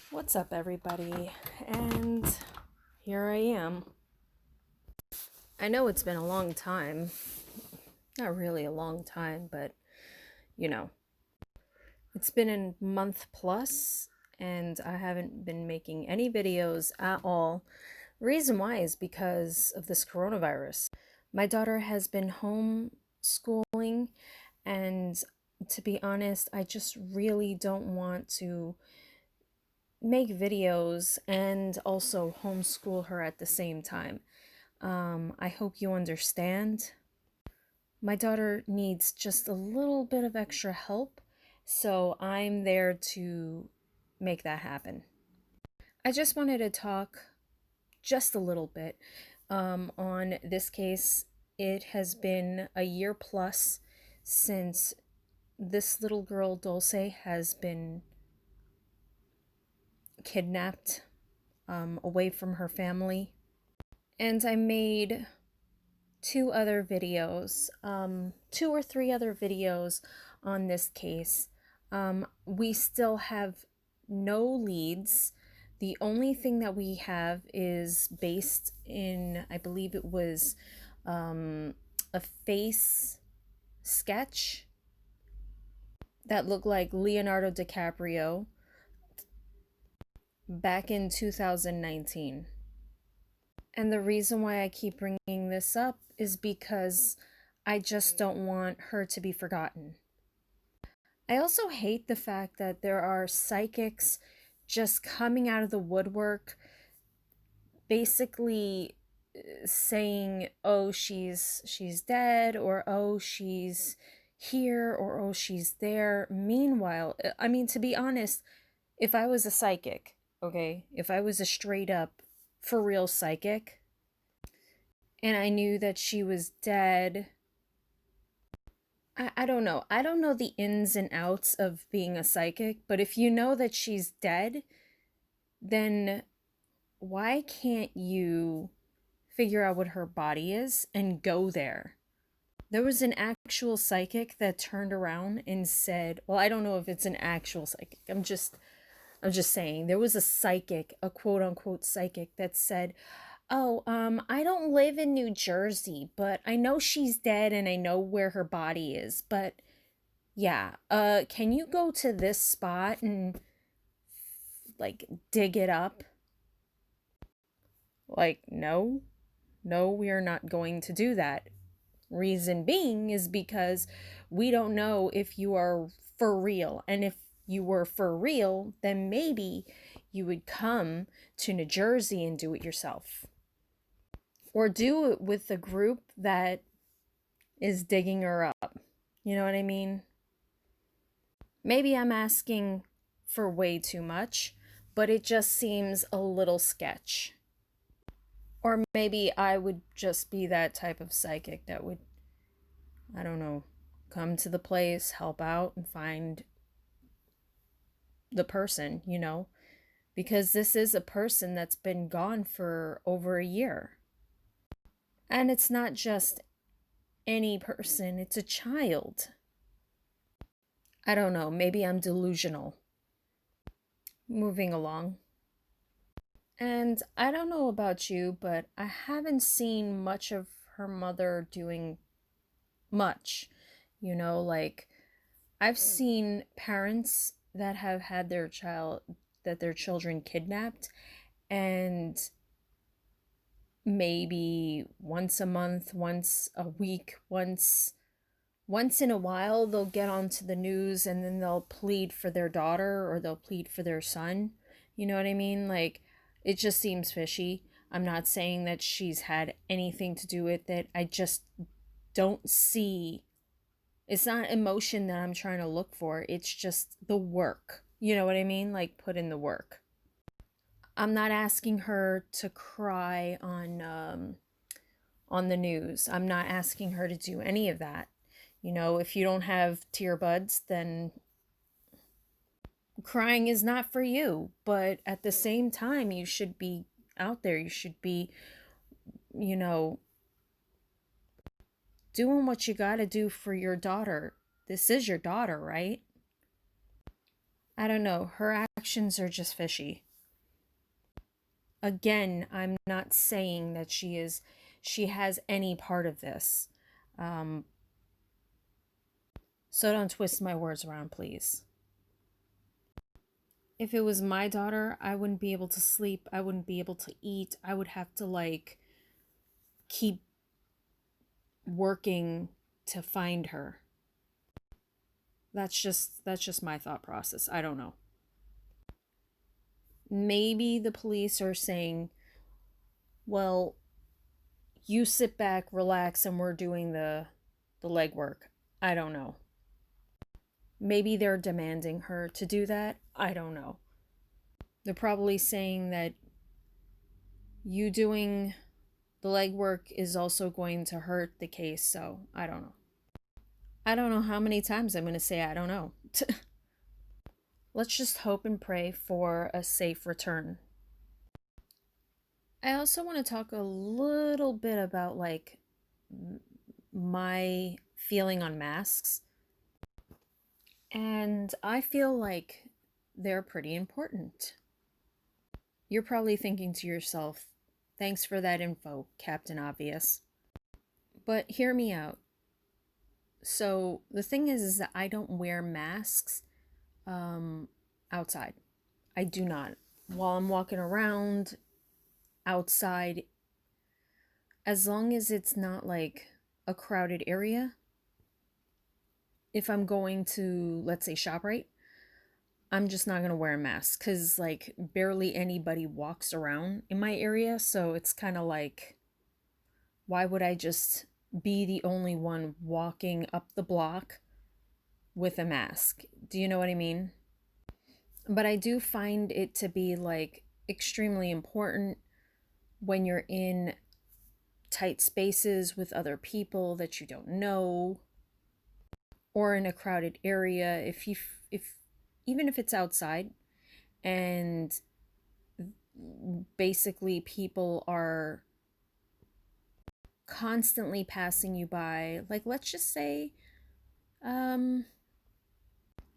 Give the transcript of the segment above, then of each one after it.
What's up, everybody? And here I am. I know it's been a long time. Not really a long time, but you know, it's been a month plus, and I haven't been making any videos at all. Reason why is because of this coronavirus. My daughter has been homeschooling, and to be honest, I just really don't want to make videos and also homeschool her at the same time. I hope you understand. My daughter needs just a little bit of extra help, so I'm there to make that happen. I just wanted to talk just a little bit on this case. It has been a year plus since this little girl, Dulce, has been kidnapped away from her family. And I made two or three other videos on this case. We still have no leads. The only thing that we have is based in, I believe it was a face sketch that looked like Leonardo DiCaprio back in 2019. And the reason why I keep bringing this up is because I just don't want her to be forgotten. I also hate the fact that there are psychics just coming out of the woodwork, basically saying, "Oh, she's dead," or "Oh, she's here," or "Oh, she's there." Meanwhile, I mean, to be honest, if I was a psychic, okay, if I was a straight up for real psychic, and I knew that she was dead. I don't know. I don't know the ins and outs of being a psychic, but if you know that she's dead, then why can't you figure out what her body is and go there? There was an actual psychic that turned around and said, well, I don't know if it's an actual psychic. I'm just saying there was a psychic, a quote unquote psychic that said, "Oh, I don't live in New Jersey, but I know she's dead and I know where her body is. But yeah, can you go to this spot and like dig it up?" Like, no, we are not going to do that. Reason being is because we don't know if you are for real. And if you were for real, then maybe you would come to New Jersey and do it yourself. Or do it with the group that is digging her up. You know what I mean? Maybe I'm asking for way too much, but it just seems a little sketch. Or maybe I would just be that type of psychic that would, I don't know, come to the place, help out, and find the person, because this is a person that's been gone for over a year. And it's not just any person, it's a child. I don't know, maybe I'm delusional. Moving along. And I don't know about you, but I haven't seen much of her mother doing much. Like I've seen parents that have had their children kidnapped, and maybe once a month, once a week, once in a while they'll get onto the news and then they'll plead for their daughter or they'll plead for their son. You know what I mean? Like, it just seems fishy. I'm not saying that she's had anything to do with it. I just don't see. It's not emotion that I'm trying to look for. It's just the work. You know what I mean? Like, put in the work. I'm not asking her to cry on the news. I'm not asking her to do any of that. If you don't have tear buds, then crying is not for you. But at the same time, you should be out there. You should be, you know, doing what you got to do for your daughter. This is your daughter, right? I don't know. Her actions are just fishy. Again, I'm not saying that she has any part of this. Um, so don't twist my words around, please. If it was my daughter, I wouldn't be able to sleep. I wouldn't be able to eat. I would have to like keep working to find her. That's just my thought process. I don't know. Maybe the police are saying, "Well, you sit back, relax, and we're doing the legwork." I don't know. Maybe they're demanding her to do that. I don't know. They're probably saying that you doing the legwork is also going to hurt the case, so I don't know. I don't know how many times I'm going to say I don't know. Let's just hope and pray for a safe return. I also want to talk a little bit about like my feeling on masks. And I feel like they're pretty important. You're probably thinking to yourself, thanks for that info, Captain Obvious. But hear me out. So the thing is that I don't wear masks um, outside. I do not. While I'm walking around outside, as long as it's not like a crowded area, if I'm going to, let's say, ShopRite, I'm just not going to wear a mask because, like, barely anybody walks around in my area. So it's kind of like, why would I just be the only one walking up the block with a mask? Do you know what I mean? But I do find it to be like extremely important when you're in tight spaces with other people that you don't know or in a crowded area. If even if it's outside and basically people are constantly passing you by, like, let's just say um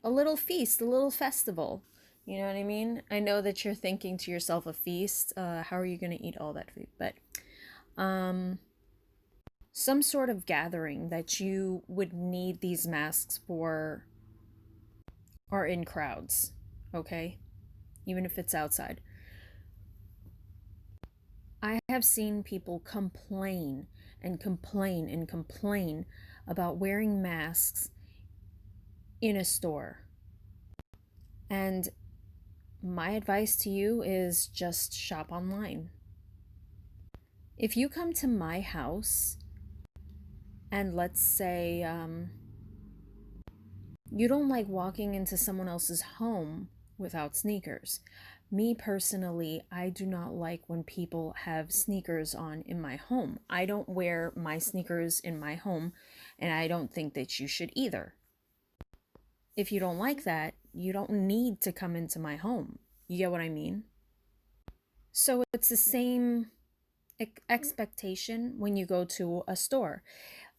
a little feast, a little festival. You know what I mean? I know that you're thinking to yourself, a feast, how are you going to eat all that food? But um some sort of gathering that you would need these masks for are in crowds, okay? Even if it's outside. I have seen people complain and complain and complain about wearing masks in a store. And my advice to you is just shop online. If you come to my house and let's say you don't like walking into someone else's home without sneakers. Me personally, I do not like when people have sneakers on in my home. I don't wear my sneakers in my home, and I don't think that you should either. If you don't like that, you don't need to come into my home. You get what I mean? So it's the same expectation when you go to a store.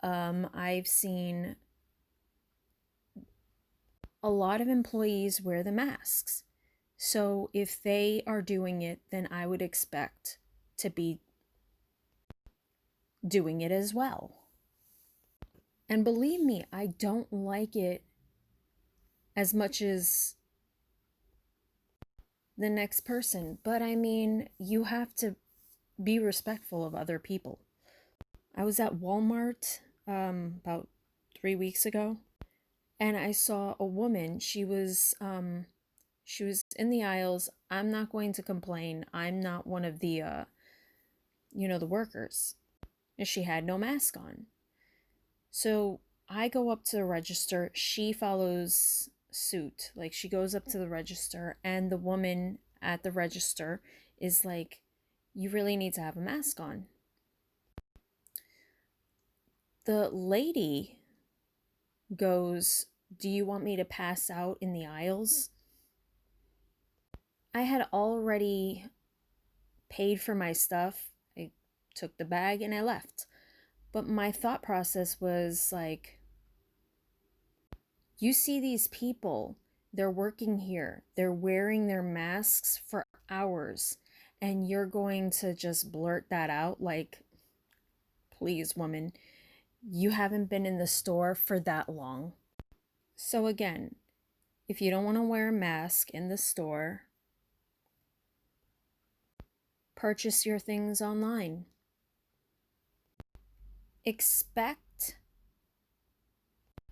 I've seen a lot of employees wear the masks. So if they are doing it, then I would expect to be doing it as well. And believe me, I don't like it as much as the next person. But I mean, you have to be respectful of other people. I was at Walmart about 3 weeks ago, and I saw a woman. She was in the aisles. I'm not going to complain. I'm not one of the the workers. And she had no mask on. So I go up to the register. She follows suit. Like, she goes up to the register, and the woman at the register is like, you really need to have a mask on. The lady goes, do you want me to pass out in the aisles? I had already paid for my stuff. I took the bag and I left. But my thought process was like, you see these people They're working here. They're wearing their masks for hours. And you're going to just blurt that out like, please, woman, you haven't been in the store for that long. So, again, if you don't want to wear a mask in the store, purchase your things online. Expect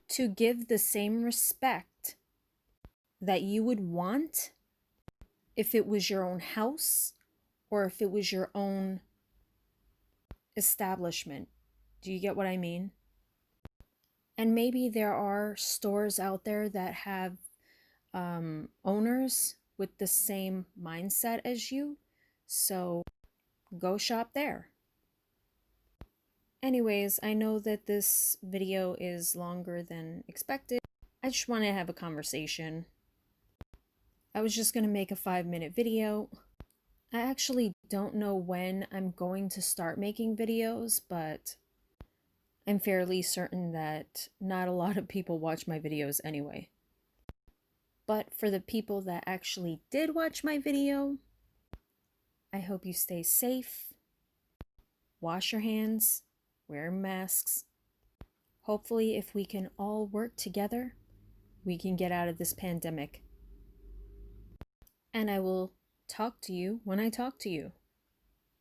to give the same respect that you would want if it was your own house or if it was your own establishment. Do you get what I mean? And maybe there are stores out there that have owners with the same mindset as you. So go shop there. Anyways, I know that this video is longer than expected. I just want to have a conversation. I was just going to make a 5-minute video. I actually don't know when I'm going to start making videos, but I'm fairly certain that not a lot of people watch my videos anyway. But for the people that actually did watch my video, I hope you stay safe, wash your hands, wear masks. Hopefully, if we can all work together, we can get out of this pandemic. And I will talk to you when I talk to you.